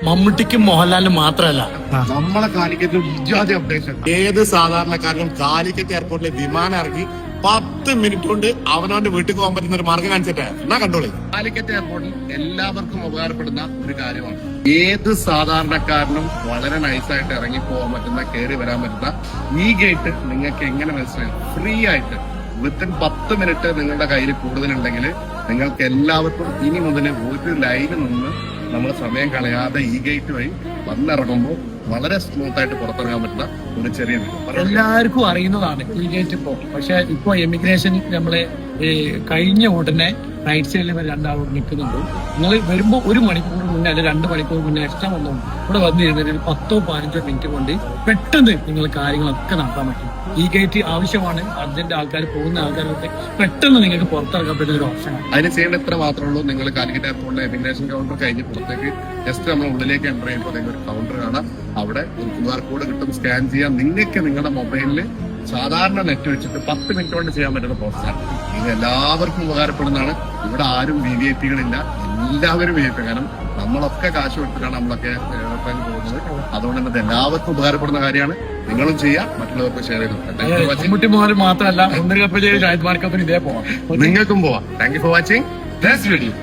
മമ്മൂട്ടിക്കും മോഹൻലാലിനും മാത്രമല്ല നമ്മളെ കാലിക്കറ്റ് വിജാതി അപ്ഡേഷൻ. ഏത് സാധാരണക്കാരനും കാലിക്കറ്റ് എയർപോർട്ടിലെ വിമാനം ഇറങ്ങി 10 മിനിറ്റ് കൊണ്ട് അവനവന്റെ വീട്ടിൽ പോകാൻ പറ്റുന്ന ഒരു മാർഗം കാണിച്ചിട്ട് എന്നാ കണ്ടോളി. കാലിക്കറ്റ് എയർപോർട്ടിൽ എല്ലാവർക്കും ഉപകാരപ്പെടുന്ന ഒരു കാര്യമാണ്. ഏത് സാധാരണക്കാരനും വളരെ നൈസായിട്ട് ഇറങ്ങി പോകാൻ പറ്റുന്ന, കയറി വരാൻ പറ്റുന്ന ഈ ഗേറ്റ് നിങ്ങൾക്ക് എങ്ങനെ മനസ്സിലായി? ഫ്രീ ആയിട്ട് വിത്തിൻ 10 മിനിറ്റ് നിങ്ങളുടെ കയ്യിൽ കൂടുതലുണ്ടെങ്കിൽ നിങ്ങൾക്ക് എല്ലാവർക്കും ഇനി മുതൽ ഒരു ലൈനിൽ നിന്ന് നമ്മൾ സമയം കളയാതെ ഈ ഗേറ്റ് വഴി വന്നിറങ്ങുമ്പോൾ വളരെ സ്മൂത്ത് ആയിട്ട് പുറത്തിറങ്ങാൻ പറ്റുന്ന ഒരു ചെറിയ എല്ലാവർക്കും അറിയുന്നതാണ് ഈ ഗേറ്റ് ഇപ്പോ. പക്ഷെ ഇപ്പൊ എമിഗ്രേഷൻ നമ്മള് കഴിഞ്ഞ ഉടനെ റൈറ്റ് സൈഡിൽ വരെ രണ്ടാളും നിൽക്കുന്നുണ്ട്. നിങ്ങൾ വരുമ്പോൾ 1 മണിക്കൂർ മുന്നേ അല്ലെങ്കിൽ 2 മണിക്കൂർ മുന്നേ എക്സ്ട്രാ വന്നു ഇവിടെ വന്നിരുന്നതിൽ 10-15 മിനിറ്റ് കൊണ്ട് പെട്ടെന്ന് നിങ്ങൾ കാര്യങ്ങളൊക്കെ നടത്താൻ പറ്റും. ഈ ഗേറ്റ് ആവശ്യമാണ്. അർജന്റ് ആൾക്കാർ പോകുന്ന ആൾക്കാരൊക്കെ പെട്ടെന്ന് നിങ്ങൾക്ക് പുറത്തിറക്കാൻ പറ്റുന്ന ഒരു ഓപ്ഷനാണ്. അതിന് ചെയ്യേണ്ട ഇത്ര മാത്രമേ ഉള്ളൂ. നിങ്ങൾ കാലിക്കറ്റ് എയർപോർട്ടിലെ എമിഗ്രേഷൻ കൗണ്ടർ കഴിഞ്ഞ് പുറത്തേക്ക് ജസ്റ്റ് നമ്മൾ ഉള്ളിലേക്ക് എൻ്റർ ചെയ്യുമ്പോൾ ഒരു കൗണ്ടർ കാണാം. അവിടെ ഒരു QR കോഡ് കിട്ടും, സ്കാൻ ചെയ്യാം. നിങ്ങൾക്ക് നിങ്ങളുടെ മൊബൈലിൽ സാധാരണ നെറ്റ് വെച്ചിട്ട് 10 മിനിറ്റ് കൊണ്ട് ചെയ്യാൻ പറ്റുന്ന പ്രോസസ്സാണ്. ഇത് എല്ലാവർക്കും ഉപകാരപ്പെടുന്നതാണ്. ഇവിടെ ആരും VVIP കളില്ല, എല്ലാവരും VIP. കാരണം നമ്മളൊക്കെ കാശ് കൊടുത്തിട്ടാണ് നമ്മളൊക്കെ എയർപ്ലെയിൻ പോകുന്നത്. അതുകൊണ്ട് തന്നെ എല്ലാവർക്കും ഉപകാരപ്പെടുന്ന കാര്യമാണ്. നിങ്ങളും ചെയ്യാം, മറ്റുള്ളവർക്ക് ഷെയർ ചെയ്ത് മമ്മൂട്ടി മോഹൻ മാത്രമല്ല ഷാഹിദ് മാർക്കത്തിന് ഇതേ പോവാം, നിങ്ങൾക്കും പോവാം. Thank you for watching this video.